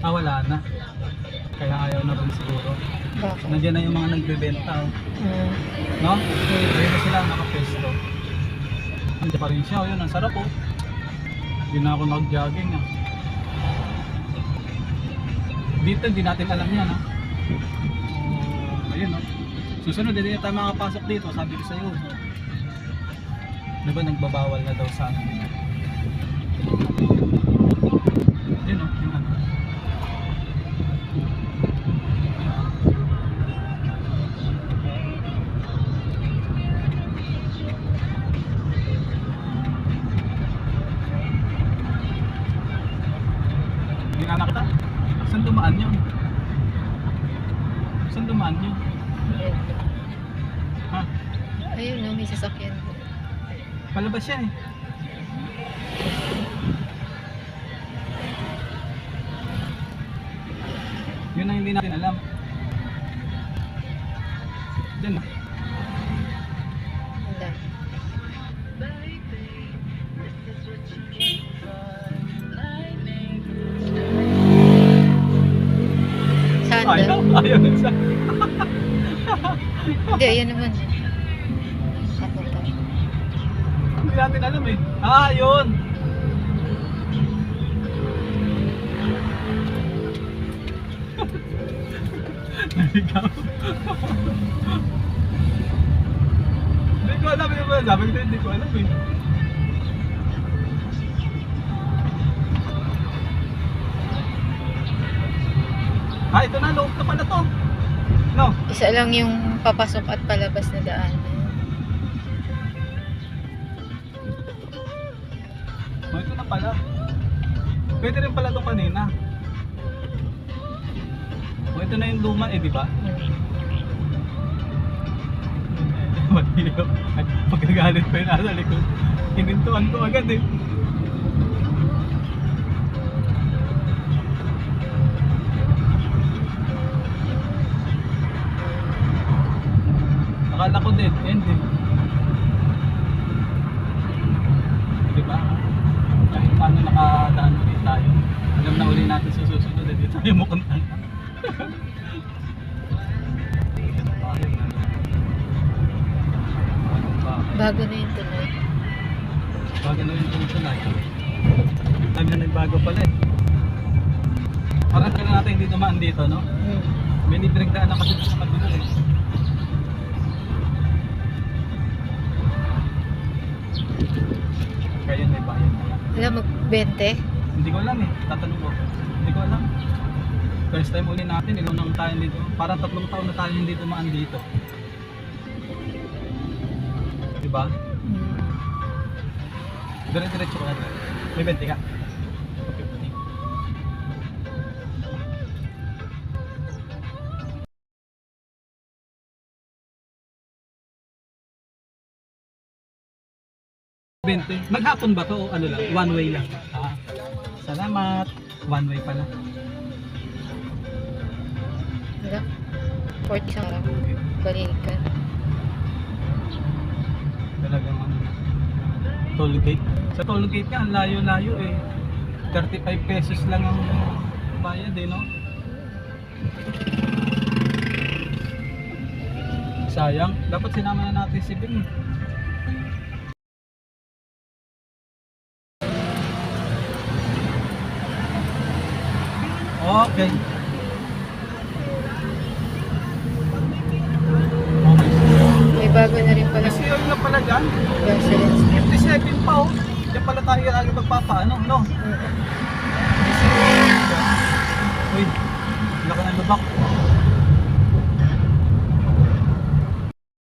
Wala na. Kaya ayaw na rin siguro. Bakit? Nandiyan na yung mga nagbebenta, oh. No? Ayun na sila nakapesto. Nandiyan pa rin siya, oh, yun, ang sarap, oh. Hindi na ako nag-jogging, ah. Dito, hindi natin alam yan, ah. Ayun, oh. Susunod, hindi na tayo makapasok dito, sabi ko sa'yo. Diba nagbabawal na daw sa akin. Yun, oh, yung ano. Hindi nga nakita. Saan dumaan yun? Saan dumaan yun? Ha? Ayun, no, may sasakyan. Palabas siya eh. Yun ang hindi natin alam. Diyan na. Handa. Saan Ayaw, daw? ayaw na sa... Hindi, ayan naman. Ako pa. Hindi natin alam eh. Yun! Naligaw. Hindi ko alam yung mga sabi ko, hindi ko alam eh. Ito na, loob na pala to. No? Isa lang yung papasok at palabas na daan. Ito na pala. Pwede rin pala ito kanina. Ito na yung luma eh, di ba? Mahirap. Pagkagalit pa yun nasa likod. Hinintuan ko agad eh. Akala ko dead end eh. Di ba? Kahit paano nakadaan ulit tayo. Alam na uli natin sa susunod eh. Dito tayo mukhang tanga. Bago na yung tuloy. Bago na yung tuloy. Dami na nagbago pala eh. Parang kailan natin hindi dumaan dito, no? May libreng-daan na kasi sa kabila eh. Kaya may bayan na lang. Wala, mag-20? Hindi ko alam eh. Tatanong ko. Hindi ko alam. First time uli natin, ilunang tayo dito. Parang 3 taon na tayo hindi dumaan dito. Diba? Dire-diretso ka na. May 20 ka. Maghapon ba to o ano lang? One way lang. Salamat. One way pala. Wala. 40 sa araw. Balikan. Talagang ano. Toll gate. Sa toll gate ka, ang layo-layo eh. 35 pesos lang ang bayad eh, no? Sayang. Dapat sinama na natin si Bing. Okay. May bago na rin pala. Kasi yun na pala dyan. Residence. 57 pa oh. Diyan pala tayo lagi magpapaano, no? Uy, laki ng lubak.